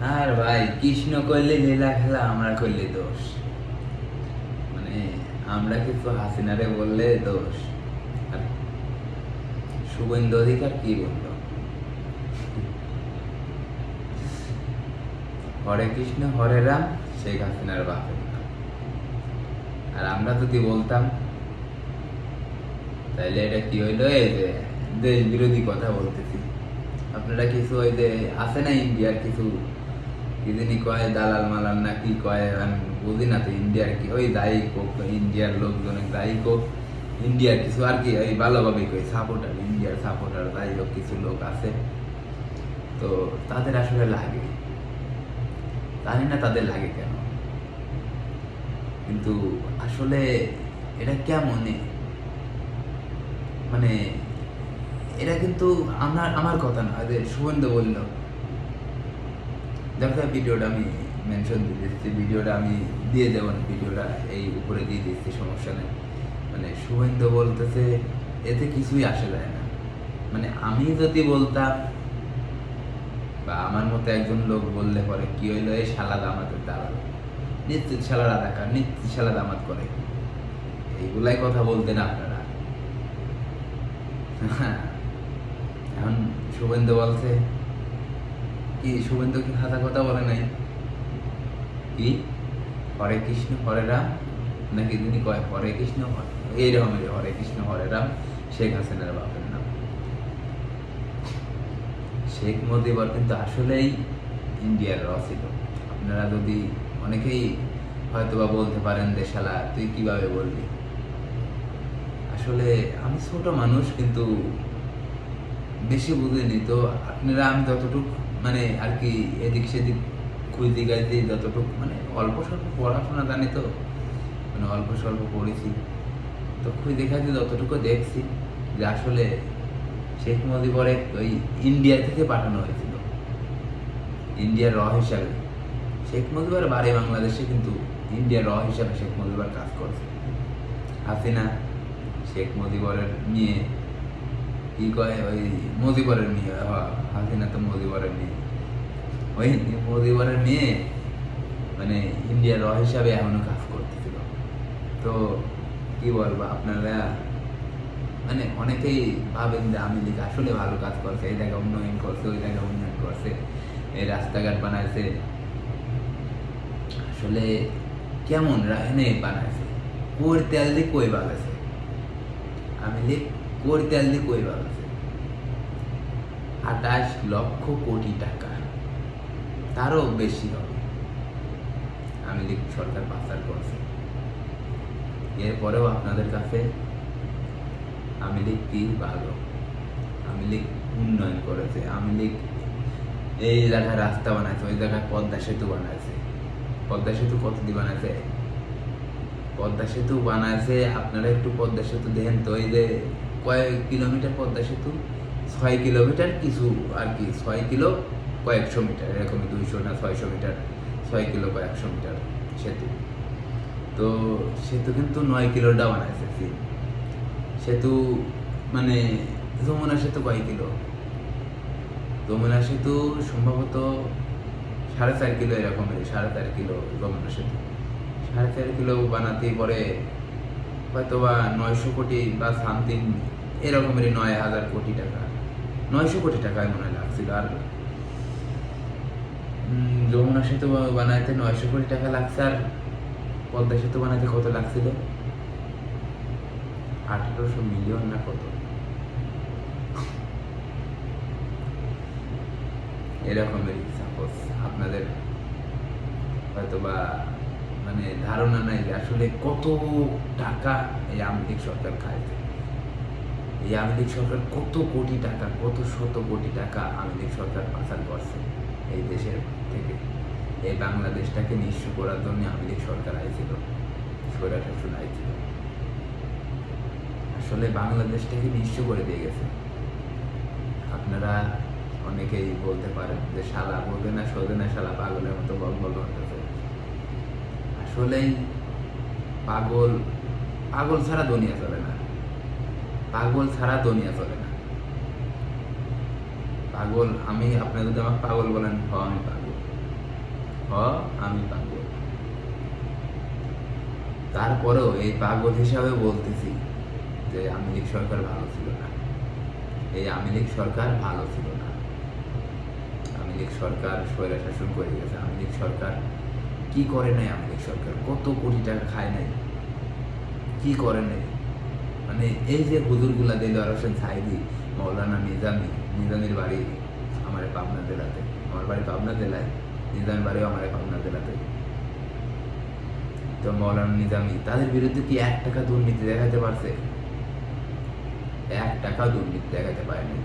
আর ভাই কৃষ্ণ করলে লীলা খেলা, আমরা করলে দোষ। মানে আমরা কিন্তু হাসিনারে বললে দোষ, আর শুভেন্দু অধিকার কি বললো, হরে কৃষ্ণ হরে রাম, শেখ হাসিনার বাপের নাম। আর আমরা যদি বলতাম তাইলে এটা কি হইলো, এই যে দেশ বিরোধী কথা বলতেছি। আপনারা কিছু ওই যে আছে না ইন্ডিয়ার কিছু কি জানি কয়, দালাল মালাল না কি কয়, আমি বুঝি না তো। ইন্ডিয়ার কি ওই দায়ী কোক, ইন্ডিয়ার লোকজনের দায়ী কোক, ইন্ডিয়ার কিছু আর কি ওই ভালোভাবে কই সাপোর্টার, ইন্ডিয়ার সাপোর্টার দায়ী হোক কিছু লোক আছে। তো তাদের আসলে লাগে, জানি না তাদের লাগে কেন, কিন্তু আসলে এটা কেমন মানে এটা কিন্তু আমার কথা না, যে শুভেন্দু বলল। দেখো ভিডিওটা আমি মেনশন দিয়ে দিচ্ছি, ভিডিওটা আমি দিয়ে দেবো, ভিডিওটা এই উপরে দিয়ে দিচ্ছি, সমস্যা নেই। মানে শুভেন্দু বলতেছে এতে কিছুই আসে যায় না। মানে আমি যদি বলতাম বা আমার মতো একজন লোক বললে পরে কি হইলো, এই শালা দামাতের দালাল, নিশ্চিত শালা রাজাকার, নিশ্চিত শালা দামাত করে, এইগুলাই কথা বলতেন আপনারা। এখন শুভেন্দু বলছে কি, শুভেন্দু কি খাতা কথা বলে নাই কি হরে কৃষ্ণ হরে রাম, নাকি তিনি কয় হরে কৃষ্ণ এইরকমের হরে কৃষ্ণ হরে রাম, শেখ হাসিনার বাপের নাম। শেখ মুজিবর কিন্তু আসলেই ইন্ডিয়ার র ছিল। আপনারা যদি অনেকেই হয়তো বা বলতে পারেন যে শালা তুই কিভাবে বলবি, আসলে আমি ছোট মানুষ, কিন্তু বেশি বুঝিনি তো। আপনারা আমি যতটুকু মানে আর কি এদিক সেদিক খুঁজে গাইতে যতটুকু মানে অল্প স্বল্প পড়াশোনা জানি তো, মানে অল্প স্বল্প পড়েছি তো, খুঁজে খাইতে যতটুকু দেখছি যে আসলে শেখ মুজিবরে ওই ইন্ডিয়া থেকে পাঠানো হয়েছিল ইন্ডিয়ার র হিসাবে। শেখ মুজিবর বাড়ি বাংলাদেশে, কিন্তু ইন্ডিয়ার র হিসাবে শেখ মুজিবর কাজ করছে। হাসিনা শেখ মুজিবরের নিয়ে কি কয় ওই মুজিবরের মেয়ে, হাসিনা তো মুজিবরের মেয়ে, ওই মুজিবরের মেয়ে মানে ইন্ডিয়ার র হিসাবে এখনো কাজ করতেছিল। তো কি বলবো আপনারা, মানে অনেকেই ভাবেন যে আওয়ামী লীগ আসলে ভালো কাজ করছে, এই জায়গায় উন্নয়ন করছে, ওই জায়গায় উন্নয়ন করছে, এই রাস্তাঘাট বানাইছে। আসলে কেমন এনে বানাইছে, কোর তেল দিয়ে কই বানাইছে আওয়ামী লীগ, কোর তেল দিয়ে কই বানাইছে 28 লক্ষ কোটি টাকা, তারও বেশি হবে আওয়ামী লীগ সরকার পাচার করছে। এরপরেও আপনাদের কাছে আওয়ামী লীগ কি ভালো, আওয়ামী লীগ উন্নয়ন করেছে, আওয়ামী লীগ এই জায়গায় রাস্তা বানাইছে, ওই জায়গায় পদ্মা সেতু বানাইছে। পদ্মা সেতু কতদিন বানাইছে, পদ্মা সেতু বানাইছে, আপনারা একটু পদ্মা সেতু দেখেন তো, এই যে কয়েক কিলোমিটার পদ্মা সেতু, 6 কিলোমিটার কিছু আর কি, 6 কিলো কয়েকশো মিটার, এরকমই 200 না 600 মিটার, 6 কিলো কয়েকশো মিটার সেতু। তো সেতু কিন্তু 9 কিলোটা বানাইছে সেতু। মানে যমুনা সেতু কয় কিলো, যমুনা সেতু সম্ভবত 4.5 কিলো, এরকমের 4.5 কিলো যমুনা সেতু। 4.5 কিলো বানাতেই পরে হয়তো বা 900 কোটি বা সামথিং এরকমের, 9,000 কোটি টাকা, 900 কোটি টাকায় মনে হয় লাগছিল। আর যমুনা সেতু বানাইতে 900 কোটি টাকা লাগছে, আর পদ্মা সেতু বানাইতে কত লাগছিল, 1800 মিলিয়ন না কত, এরকমেরই। সাপোজ আপনাদের হয়তো বা মানে ধারণা নাই যে আসলে কত টাকা এই আওয়ামী লীগ সরকার খাইছে। এই আওয়ামী লীগ সরকার কত কোটি টাকা, কত শত কোটি টাকা আওয়ামী লীগ সরকার পাচার করছে এই দেশের থেকে। এই বাংলাদেশটাকে নিঃস্ব করার জন্য আওয়ামী লীগ সরকার আইছিল, স্বৈরশাসন আইছিল। আসলে বাংলাদেশটাকে নিঃস্ব করে দিয়ে গেছে। আপনারা অনেকেই বলতে পারেন যে শালা বোঝে না সোজে না, শালা পাগলের মতো বকবক করতেছে। আসলেই পাগল, পাগল ছাড়া দুনিয়া চলে না, পাগল ছাড়া দুনিয়া চলে না। পাগল আমি, আপনি যদি আমাকে পাগল বলেন, আমি পাগল। আমি পাগল। তারপরেও এই পাগল হিসাবে বলতেছি যে আওয়ামী লীগ সরকার ভালো ছিল না, এই আওয়ামী লীগ সরকার ভালো ছিল না। আওয়ামী লীগ সরকার স্বৈরা শাসন করে গেছে। আওয়ামী লীগ সরকার কি করে নাই? আওয়ামী লীগ সরকার কত কোটি টাকা খায় নাই, কি করে নাই? মানে এই যে হুজুরগুলা দেলোয়ার হোসেন সাইদি, মৌলানা নিজামির বাড়ি আমার পাবনা জেলাতে, আমার বাড়ি পাবনা জেলায়, নিজামের বাড়িও আমার পাবনা জেলাতে। তো মৌলানা নিজামি, তাদের বিরুদ্ধে কি 1 টাকা দুর্নীতি দেখাতে পারছে? 1 টাকা দুর্নীতি দেখাতে পারেনি।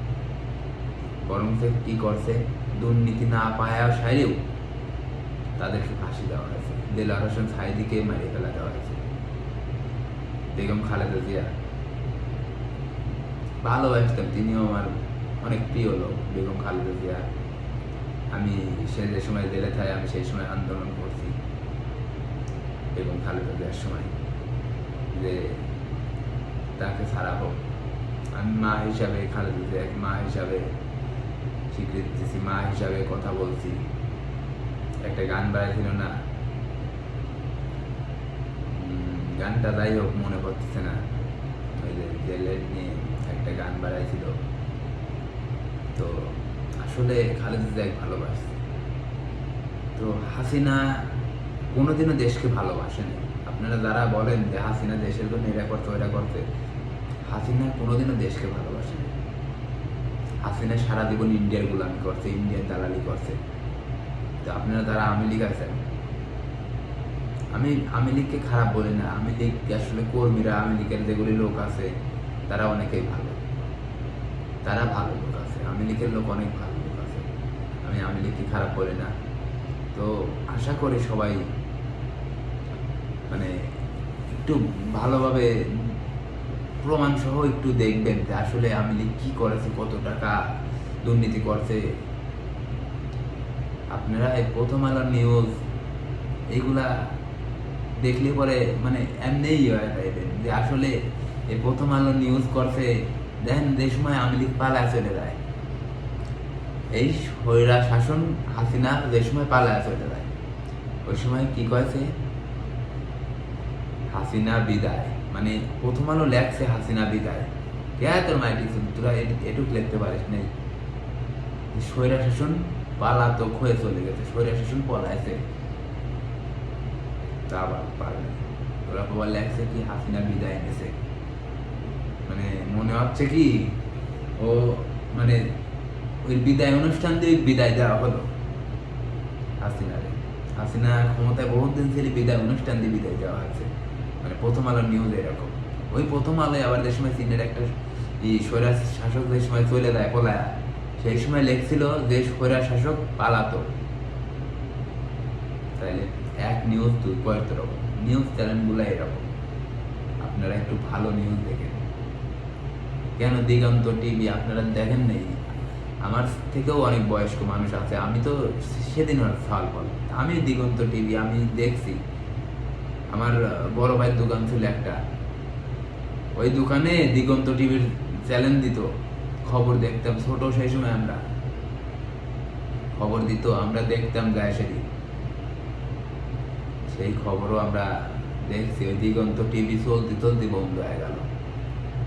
বরং কি করছে, দুর্নীতি না পাওয়া সাইরেও তাদেরকে ফাঁসি দেওয়া হয়েছে। দেলোয়ার হোসেন সাইদিকে মারিয়ে ফেলা দেওয়া হয়েছে। বেগম খালেদা জিয়া ভালোবাসতাম, তিনিও আমার অনেক প্রিয় লোক। বেগম খালেদা জিয়া, আমি সে যে সময় জেলে থাকে আমি সেই সময় আন্দোলন করছি বেগম খালেদা জিয়ার সময়, যে তাকে ছাড়া হোক। আমি মা হিসাবে খালেদা জিয়া মা হিসাবে স্বীকৃতি দিচ্ছি, মা হিসাবে কথা বলছি। একটা গান বাড়াইছিল না, গানটা যাই হোক মনে পড়তেছে না, ওই যে জেলের নিয়ে একটা গান বাড়াইছিল। তো আসলে খালেদা জিয়া ভালোবাসে। তো হাসিনা কোনোদিনও দেশকে ভালোবাসেনি। আপনারা যারা বলেন যে হাসিনা দেশের জন্য এটা করতে ওটা করতে, হাসিনা কোনোদিনও দেশকে ভালোবাসেনি। হাসিনা সারা জীবন ইন্ডিয়ার গোলামি করছে, ইন্ডিয়ার দালালি করছে। তো আপনারা যারা আওয়ামী লীগ আছেন, আমি আওয়ামী লীগকে খারাপ বলি না। আওয়ামী লীগ আসলে কর্মীরা, আওয়ামী লীগের যেগুলি লোক আছে তারা অনেকেই ভালো, তারা ভালো লোক আছে। আওয়ামী লীগের লোক অনেক ভালো লোক আছে, আমি আওয়ামী লীগকে খারাপ বলি না। তো আশা করি সবাই মানে একটু ভালোভাবে প্রমাণ সহ একটু দেখবেন যে আসলে আওয়ামী লীগ কি করেছে, কত টাকা দুর্নীতি করছে। আপনারা এই প্রথম আলোর নিউজ এইগুলা দেখলে পরে মানে এমনিই হয় যে আসলে এই প্রথম আলো নিউজ করছে। দেখেন যে সময় আওয়ামী লীগ পালায় চলে যায়, এই স্বৈরা শাসন হাসিনা যে সময় পালায় চলে যায়, ওই সময় কি কয়েছে, হাসিনা বিদায়। মানে প্রথম আলো লেখছে হাসিনা বিদায়। কে তোর মাইটি তোরা এটুক লিখতে পারিস নাই? স্বৈরা শাসন পালাতক হয়ে চলে গেছে, স্বৈরা শাসন পলাইছে, তা পারে ওরা বাবা লেখছে কি হাসিনা বিদায় এনেছে। মানে মনে হচ্ছে কি ও মানে ওই বিদায় অনুষ্ঠান দিয়ে বিদায় দেওয়া হলো হাসিনারে। হাসিনা ক্ষমতায় বহুত দিন ছিল, বিদায় অনুষ্ঠান দিয়ে বিদায় দেওয়া হয়েছে। মানে প্রথম আলোর নিউজ এরকম। ওই প্রথম আলোয় আবার যে সময় চীনের একটা স্বৈরা শাসক যে সময় চলে যায় পলায়া, সেই সময় লেখছিল যে স্বৈরা শাসক পালাতো। তাইলে এক নিউজ দুই কয়েক রকম, নিউজ চ্যানেলগুলো এরকম। আপনারা একটু ভালো নিউজ দেখেন। কেন দিগন্ত টিভি আপনারা দেখেন নেই? আমার থেকেও অনেক বয়স্ক মানুষ আছে, আমি তো সেদিন সাল বল, আমি দিগন্ত টিভি আমি দেখছি। আমার বড় ভাইয়ের দোকান ছিল একটা, ওই দোকানে দিগন্ত টিভির চ্যানেল দিত, খবর দেখতাম। ছোট সেই সময় আমরা খবর দিত, আমরা দেখতাম গায়েসেরি, সেই খবরও আমরা দেখছি। ওই দিগন্ত টিভি চলতে চলতে বন্ধ হয়ে গেল।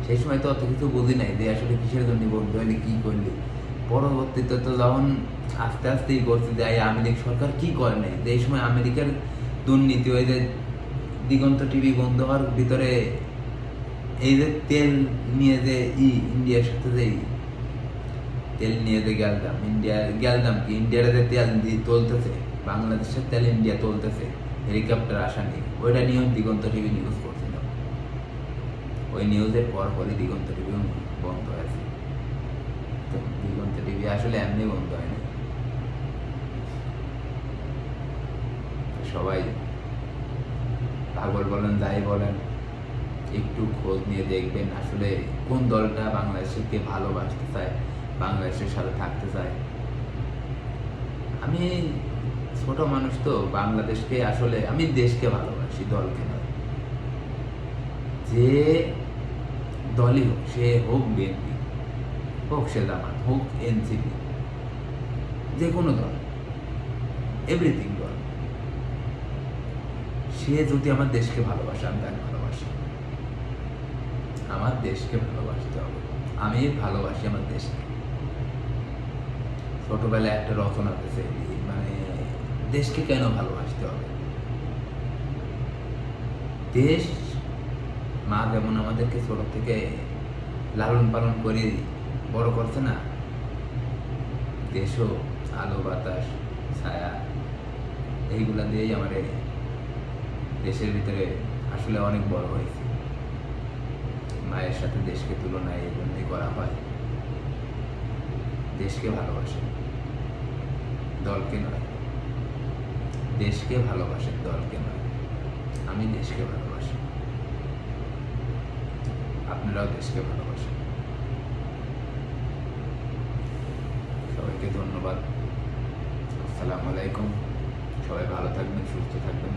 সেই সময় তো অত কিছু বুঝি নাই যে আসলে কিসের জন্য বন্ধ হইলে কি করলি। পরবর্তীতে তো যখন আস্তে আস্তেই করছে যে আওয়ামী লীগ সরকার কি করে নাই, যে এই সময় আমেরিকার দুর্নীতি, ওই যে দিগন্ত টিভি বন্ধ হওয়ার ভিতরে এই যে তেল নিয়ে যে ইন্ডিয়ার সাথে যে তেল নিয়ে যে গেলদাম কি ইন্ডিয়ার যে তেল দিয়ে তুলতেছে, বাংলাদেশের তেল ইন্ডিয়া তুলতেছে হেলিকপ্টার আসা নিয়ে, ওইটা নিয়েও দিগন্ত টিভি নিউজ করছিল। ওই নিউজের পরপরই দিগন্ত টিভি বন্ধ হয়েছে। তো দিগন্ত টিভি আসলে এমনি বন্ধ হয় না। সবাই পাগল বলেন যাই বলেন, একটু খোঁজ নিয়ে দেখবেন আসলে কোন দলটা বাংলাদেশকে ভালোবাসতে চায়, বাংলাদেশের সাথে থাকতে চায়। আমি ছোট মানুষ তো, বাংলাদেশকে আসলে আমি দেশকে ভালোবাসি, দলকে নয়। যে দলই হোক, সে হোক বিএনপি, হোক সে জামাত, হোক এনসিপি, যে কোনো দল, এভরিথিং দল সে যদি আমার দেশকে ভালোবাসে, আমি তাকে ভালোবাসি। আমার দেশকে ভালোবাসতে হবে, আমি ভালোবাসি আমার দেশকে। ছোটবেলায় একটা রচনা আছে, মানে দেশকে কেন ভালোবাসতে হবে? দেশ মা যেমন আমাদেরকে ছোট থেকে লালন পালন করে বড় করছে না, দেশও আলো বাতাস ছায়া এইগুলা দিয়েই আমার দেশের ভিতরে আসলে অনেক বড় হয়েছে। মায়ের সাথে দেশকে তুলনা এই জন্যই করা হয়। দেশকে ভালোবাসে, দলকে নয়। দেশকে ভালোবাসে, দলকে নয়। আমি দেশকে ভালোবাসি, আপনারাও দেশকে ভালোবাসেন। সবাইকে ধন্যবাদ। আসসালামু আলাইকুম। সবাই ভালো থাকবেন, সুস্থ থাকবেন।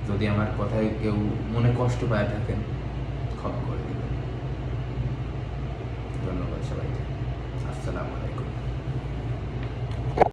যদি আমার কথায় কেউ মনে কষ্ট পায় থাকেন, ক্ষমা করে দেবেন। ধন্যবাদ সবাইকে। আসসালামু আলাইকুম।